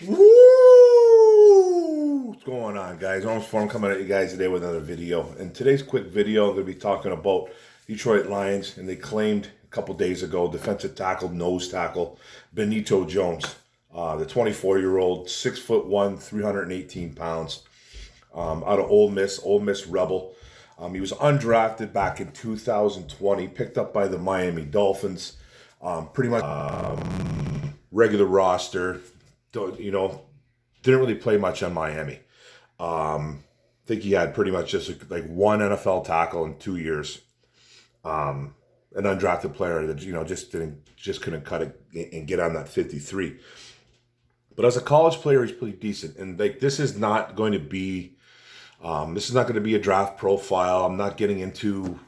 Woo! What's going on, guys? Arms Form coming at you guys today with another video. In today's quick video, I'm going to be talking about Detroit Lions, and they claimed a couple days ago defensive tackle, nose tackle, Benito Jones, the 24-year-old, 6'1", 318 pounds, out of Ole Miss Rebel. He was undrafted back in 2020, picked up by the Miami Dolphins. Pretty much regular roster. Didn't really play much on Miami. I think he had pretty much just like one NFL tackle in 2 years. An undrafted player that just couldn't cut it and get on that 53. But as a college player, he's pretty decent. And like this is not going to be a draft profile. I'm not getting into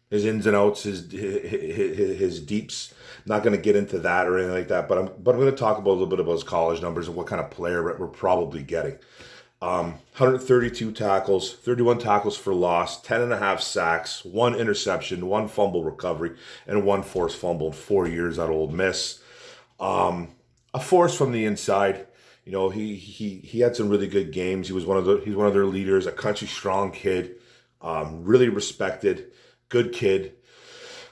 his ins and outs, his deeps. Not going to get into that or anything like that, but I'm going to talk about a little bit about his college numbers and what kind of player we're probably getting. 132 tackles, 31 tackles for loss, 10.5 sacks, 1 interception, 1 fumble recovery, and 1 forced fumble in 4 years at Ole Miss. A force from the inside. He had some really good games. He's one of their leaders, a country strong kid, really respected, good kid.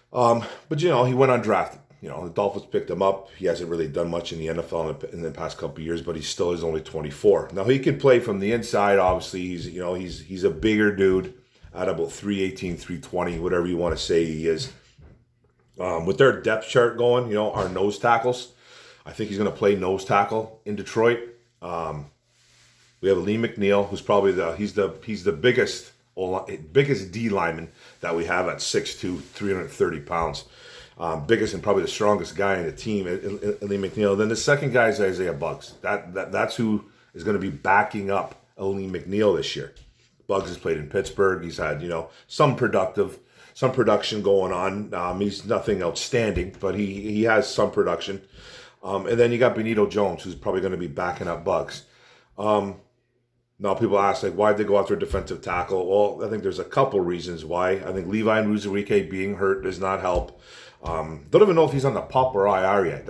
But he went undrafted. The Dolphins picked him up. He hasn't really done much in the NFL in the past couple of years, but he still is only 24. Now he can play from the inside. Obviously, he's a bigger dude at about 318, 320, whatever you want to say he is. With their depth chart going, our nose tackles, I think he's going to play nose tackle in Detroit. We have Lee McNeil, who's probably the biggest D lineman that we have at 6'2", 330 pounds. Biggest and probably the strongest guy in the team, Lee McNeil. Then the second guy is Isaiah Buggs. That's who is going to be backing up Lee McNeil this year. Buggs has played in Pittsburgh. He's had some production going on. He's nothing outstanding, but he has some production. And then you got Benito Jones, who's probably going to be backing up Buggs. Now people ask, why'd they go after a defensive tackle? Well, I think there's a couple reasons why. I think Levi and Onwuzurike being hurt does not help. Don't even know if he's on the PUP or IR yet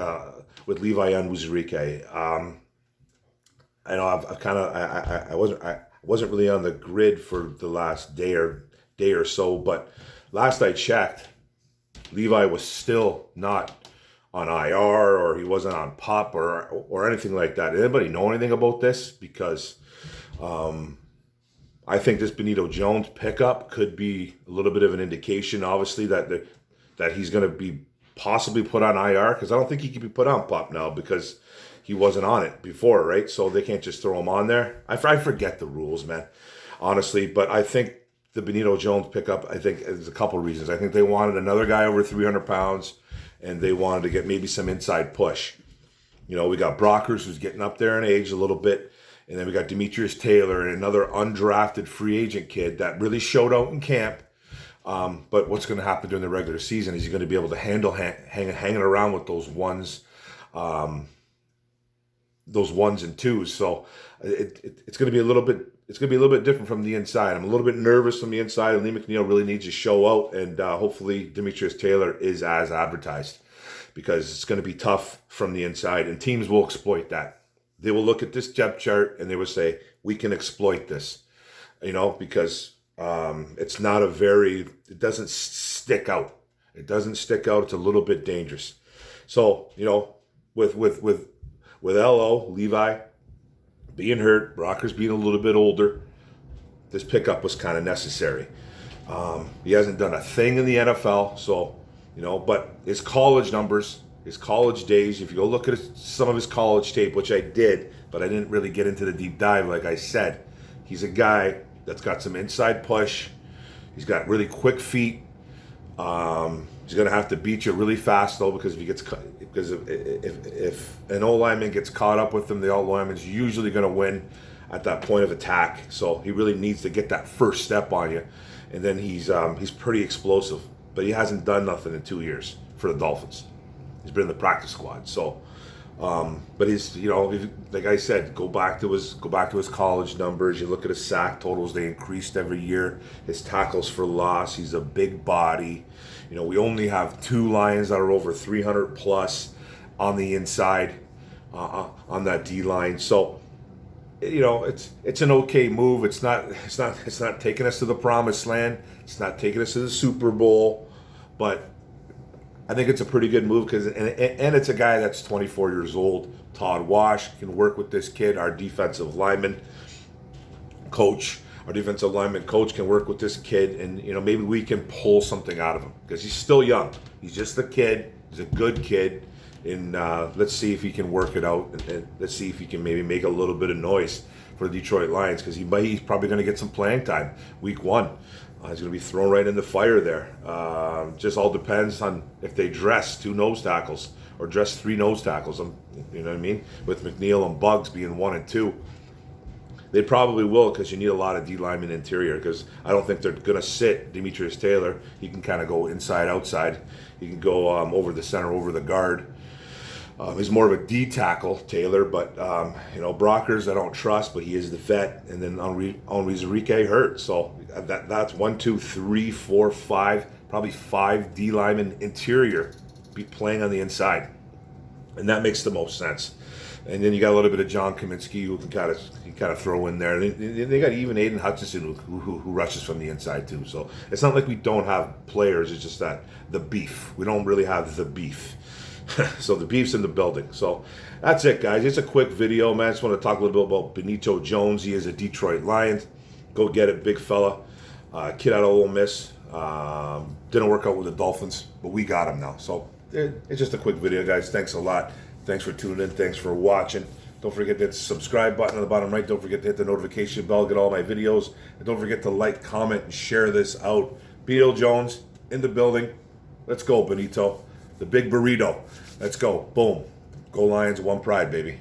with Levi and Onwuzurike. I know I wasn't really on the grid for the last day or so, but last I checked, Levi was still not on IR or he wasn't on PUP or anything like that. Did anybody know anything about this? Because I think this Benito Jones pickup could be a little bit of an indication, obviously, that he's going to be possibly put on IR, because I don't think he can be put on PUP now because he wasn't on it before, right? So they can't just throw him on there. I forget the rules, man, honestly. But I think the Benito Jones pickup, I think there's a couple of reasons. I think they wanted another guy over 300 pounds, and they wanted to get maybe some inside push. We got Brockers, who's getting up there in age a little bit. And then we got Demetrius Taylor and another undrafted free agent kid that really showed out in camp. But what's going to happen during the regular season is he's going to be able to handle hanging around with those ones and twos. So it's going to be a little bit. It's going to be a little bit different from the inside. I'm a little bit nervous from the inside. And Lee McNeil really needs to show out, and hopefully Demetrius Taylor is as advertised, because it's going to be tough from the inside, and teams will exploit that. They will look at this depth chart and they will say, we can exploit this, because it's not it doesn't stick out. It doesn't stick out. It's a little bit dangerous. So, with LO, Levi being hurt, Brockers being a little bit older, this pickup was kind of necessary. He hasn't done a thing in the NFL, so, but his college numbers, his college days, if you go look at some of his college tape, which I did, but I didn't really get into the deep dive, like I said, he's a guy that's got some inside push. He's got really quick feet. He's going to have to beat you really fast, though, because if an O lineman gets caught up with him, the O lineman's usually going to win at that point of attack. So he really needs to get that first step on you, and then he's pretty explosive. But he hasn't done nothing in 2 years for the Dolphins. He's been in the practice squad. So, but he's, like I said, go back to his college numbers. You look at his sack totals; they increased every year. His tackles for loss. He's a big body. We only have 2 Lions that are over 300 plus on the inside. on that D line. So, you know, it's an okay move. It's not taking us to the promised land. It's not taking us to the Super Bowl, but I think it's a pretty good move because and it's a guy that's 24 years old. Todd Wash can work with this kid. Our defensive lineman coach can work with this kid, and you know, maybe we can pull something out of him because he's still young. He's just a kid. He's a good kid, and let's see if he can work it out, and let's see if he can maybe make a little bit of noise for the Detroit Lions because he's probably going to get some playing time week 1. He's going to be thrown right in the fire there. Just all depends on if they dress 2 nose tackles or dress 3 nose tackles. You know what I mean? With McNeil and Buggs being 1 and 2. They probably will because you need a lot of D lineman interior because I don't think they're going to sit Demetrius Taylor. He can kind of go inside, outside. He can go over the center, over the guard. He's more of a D tackle, Taylor, but you know, Brockers I don't trust, but he is the vet. And then Henri Enrique hurt, so that's 1, 2, 3, 4, 5, probably 5 D lineman interior be playing on the inside, and that makes the most sense. And then you got a little bit of John Kaminsky who can kind of throw in there. They got even Aiden Hutchinson who rushes from the inside too. So it's not like we don't have players. It's just that the beef. We don't really have the beef. So the beef's in the building. So that's it, guys. It's a quick video, man. I just want to talk a little bit about Benito Jones. He is a Detroit Lion. Go get it, big fella. Kid out of Ole Miss. Didn't work out with the Dolphins, but we got him now. So it's just a quick video, guys. Thanks a lot. Thanks for tuning in. Thanks for watching. Don't forget to hit the subscribe button on the bottom right. Don't forget to hit the notification bell, get all my videos. And don't forget to like, comment, and share this out. Benito Jones in the building. Let's go, Benito. The big burrito. Let's go. Boom. Go Lions, one pride, baby.